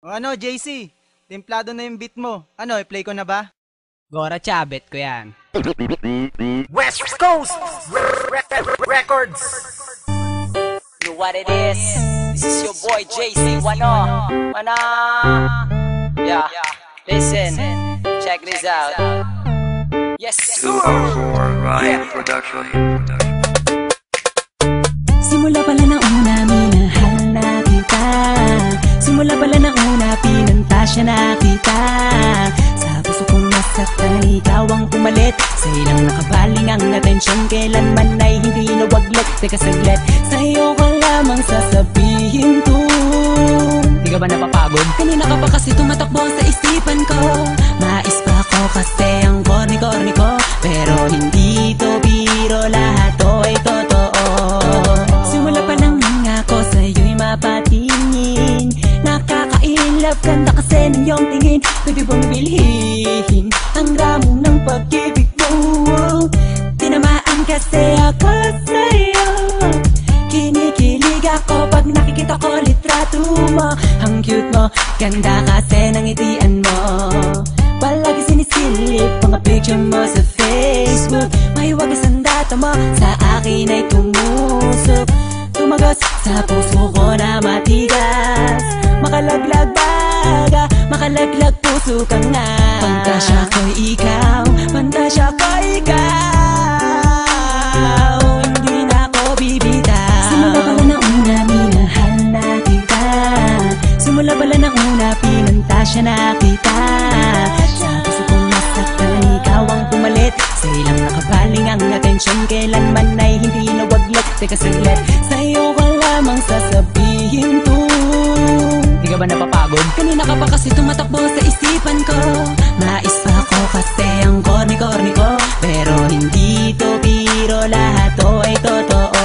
O ano, JC? Templado na yung beat mo. Ano, i-play ko na ba? Gora Chabet ko yan. West Coast Records. Know what it is? This is your boy JC Wano. Wana. Yeah. Listen. Check this out. Yes, sir. Ryan Production. Simula pala ng una, minahal na kita. Simula pala ng una, pinanta siya na kita. Sa puso kong nasaktan, ikaw ang pumalit. Sa ilang nakabaling ang atensyon, kailanman ay hindi nawaglit. Teka saglit, sa'yo ko lamang sasabihin to. Di ka ba napapagod? Kanina ka pa kasi tumatakbo sa isipan ko. Mais pa ako kasi ang corny-corny ko. Pero hindi to biro, lahat to ay totoo. Simula pa lang nga ako sa'yo'y mapatingin. Nakaka-inlove kanta kasi ng iyong tingin. Pwede bang bilhin ang ramo ng pag-ibig mo? Tinamaan kasi ako sa'yo. Kinikilig ako pag nakikita ko litrato mo. Ang cute mo, ganda kasi ng ngitian mo. Palagi sinisilip mga picture mo sa Facebook. May wagas ang data mo, sa akin ay tumusok. Tumagas sa puso ko na matigas. Makalaglag baga, makalaglag puso ka nga. Pantasya ko'y ikaw, pantasya ko'y ikaw. Hindi na ako bibitaw. Simula pala ng una, minahal na kita. Simula pala ng una, pinantasya na kita. Sa puso kong nasaktan, ikaw ang pumalit. Sa ilang nakabaling ang atensyon, kailanman ay hindi nawaglit. Teka saglit, sa'yo ko lamang sasabihin to. Di ka ba napapagod? Kanina ka pa kasi tumatakbo sa isipan ko. Mais pa ako kasi ang corny-corny ko. Pero hindi to biro, lahat to ay totoo.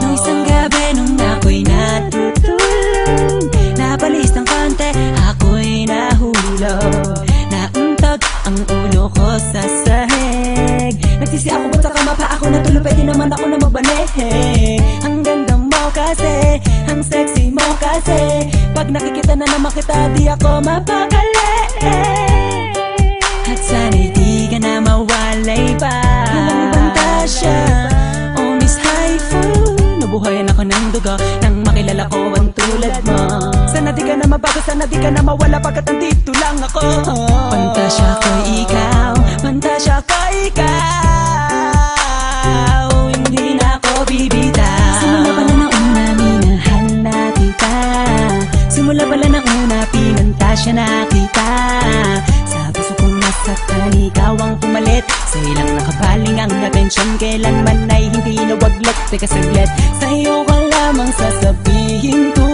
Nung isang gabi nung ako'y natutulog, napalis ng konti, ako'y nahulog. Nauntog ang ulo ko sa sahig. Nagsisi ako ba't sa kama pa ako natulog, pwede naman ako na magbanehe. Ang ganda mo kasi, ang sexy mo kasi. Pag nakikita na naman kita, di ako mapakali. At sana'y di ka na mawalay pa. Walang pantasya, oh Miss Haifu. Nabuhayan ako ng dugo nang makilala ko ang tulad mo. Sana di ka na mabago, sana di ka na mawala pagkat andito lang ako. Pantasya ko'y ikaw, pantasya ko'y ikaw. Hindi na ako bibitaw. Simula pala ng una, minahal na kita. Simula pala ng una, pinantasya na kita. Sa puso kong nasaktan, ikaw ang pumalit. Sa ilang nakabaling ang atensyon, kailanman ay hindi nawaglit. Teka saglit, sa'yo ko lamang sasabihin to.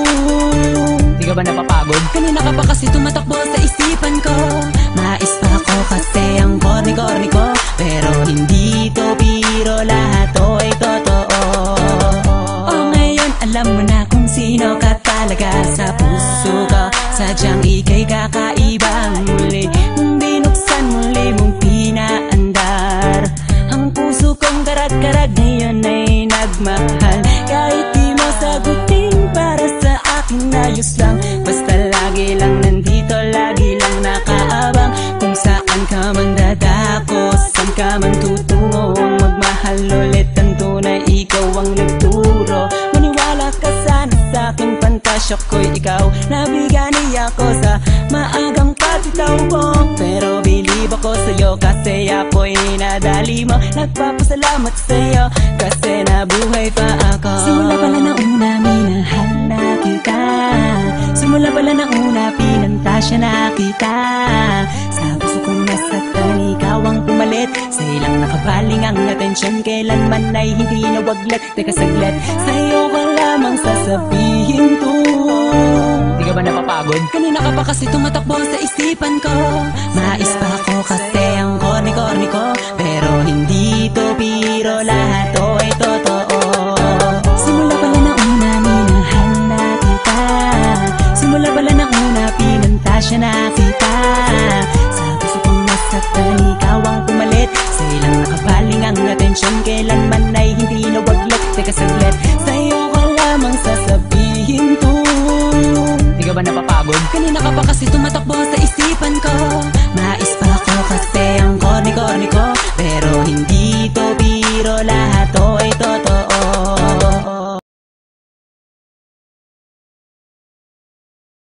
Di ka ba napapagod? Kanina ka pa kasi tumatakbo sa isipan ko. Mais pa ako kasi ang corny-corny ko. Pero hindi to biro, lahat to ay totoo. Oh, ngayon alam mo na kung sino ka talaga sa puso ko. Sadyang ika'y kakaibang muli. Nung binuksan muli mong pinaandar, ang puso kong karag-karag ngayon ay nagmahal. Kahit di mo sagutin, para sa akin ayos lang. Basta lagi lang nandito, lagi lang nakaabang. Kung saan ka man dadako, saan ka man tutungo. Ang magmahal ulit ang tunay, ikaw ang nagturo. Maniwala ka sana sa aking pantasya ko'y ikaw. Nabigani ako sa maagang pagtitaw mo. Pero believe ako sa'yo kasi ako'y nadali mo. Nagpapasalamat sa'yo kasi nabuhay pa ako. Simula pala ng una, minahal na kita. Simula pala ng una, pinantasya na kita. Sa puso kong nasaktan, ikaw ang pumalit. Sa ilang nakabaling ang atensyon, kailanman ay hindi nawaglit. Teka saglit, sa'yo ko lamang sasabihin to. Di ka ba napapagod? Kanina ka pa kasi tumatakbo sa isipan ko. Mais pa ako kasi ang corny-corny ko. Pero hindi to biro, lahat to ay totoo. Simula pala ng una, minahal na kita. Simula pala ng una, pinantasya na kita. Sa puso kong nasaktan, ikaw ang pumalit. Sa ilang nakabaling ang atensyon, kailanman ay hindi nawaglit. Teka saglit, sa'yo ko lamang sasabihin to. Di Di ka ba napapagod? Kanina ka pa kasi tumatakbo sa isipan ko.